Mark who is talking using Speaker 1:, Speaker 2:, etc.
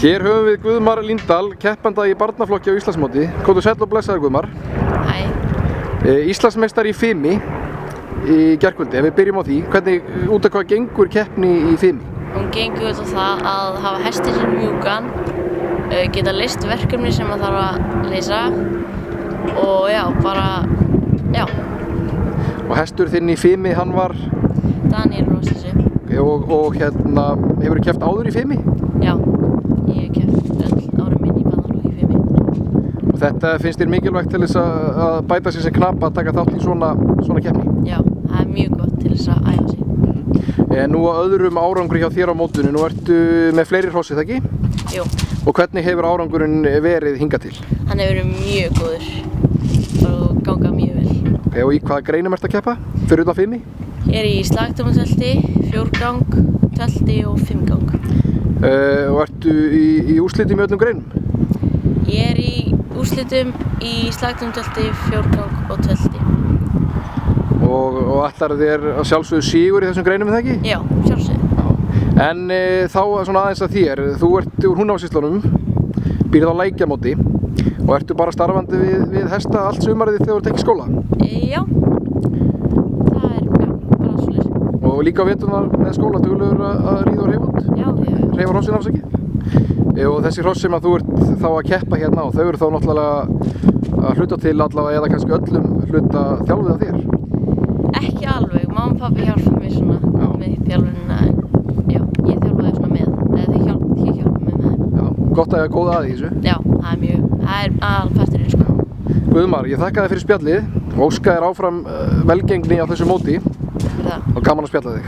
Speaker 1: Hér höfum við Guðmar Líndal, keppanda í barnaflokki á Íslandsmóti. Komdu sæll og blessaður Guðmar.
Speaker 2: Hæ.
Speaker 1: Íslandsmeistari í fimi í gærkvöldi. Ef við byrjum á því, út af hvað gengur keppni í fimi?
Speaker 2: Hún gengur út á það að hafa hestinn sinn mjúkan, geta leyst verkefni sem maður þarf að leysa og já.
Speaker 1: Og hestur þinn í fimi, hann var?
Speaker 2: Daniel Rósessi.
Speaker 1: Og hefurðu keppt áður í fimi?
Speaker 2: Já, ég hef keppt öll árin mín í barnaflokki í fimi.
Speaker 1: Og þetta finnst þér mikilvægt til þess að bæta sér sem knap að taka þátt í svona keppni?
Speaker 2: Já, það er mjög gott til þess að æfa sig.
Speaker 1: Nú á öðrum árangri hjá þér á mótinu, nú ertu með fleiri hross, er það ekki?
Speaker 2: Jú.
Speaker 1: Og hvernig hefur árangurinn verið hingað til?
Speaker 2: Hann hefur verið mjög góður og gangað mjög vel.
Speaker 1: Og í hvaða greinum ertu að keppa, fyrir utan fimi?
Speaker 2: Ég er í slagdómatölti, 4-gang, tölti og 5-gang.
Speaker 1: Og ertu í úrslitum í öllum greinum?
Speaker 2: Ég er í úrslitum í slagdómatölti, 4-gang og tölti.
Speaker 1: Og ætlar þér að sjálfsögðu sigur í þessum greinum, er það ekki?
Speaker 2: Já, sjálfsögðu.
Speaker 1: En þá svona aðeins að þér, þú ert úr Húnavatnssýslunum, býrð á Lækjamóti og ertu bara starfandi við hesta allt sumarið þegar þú ert ekki í skóla?
Speaker 2: Já, það er bara svoleiðis.
Speaker 1: Og líka á veturna með skóla, duglegur að ríða og hreyfa út?
Speaker 2: Já.
Speaker 1: Hreyfa hrossin afsakið? Og þessi hross sem að þú ert þá að keppa hérna á, þau eru þá náttúrulega að hluta til allavega eða kannski öllum hluta þjálfið af þér?
Speaker 2: Ekki alveg, mamma og pabbi hjálpa mér svona með þjálfunina en já, ég þjálfaði svona með, eða þau hjálpa mér með þeim.
Speaker 1: Já, gott að eiga góða að í þessu.
Speaker 2: Já, það er aðalparturinn sko.
Speaker 1: Guðmar, ég þakka þér fyrir spjallið og óska þér áfram velgengni á þessu móti og gaman að spjalla þig.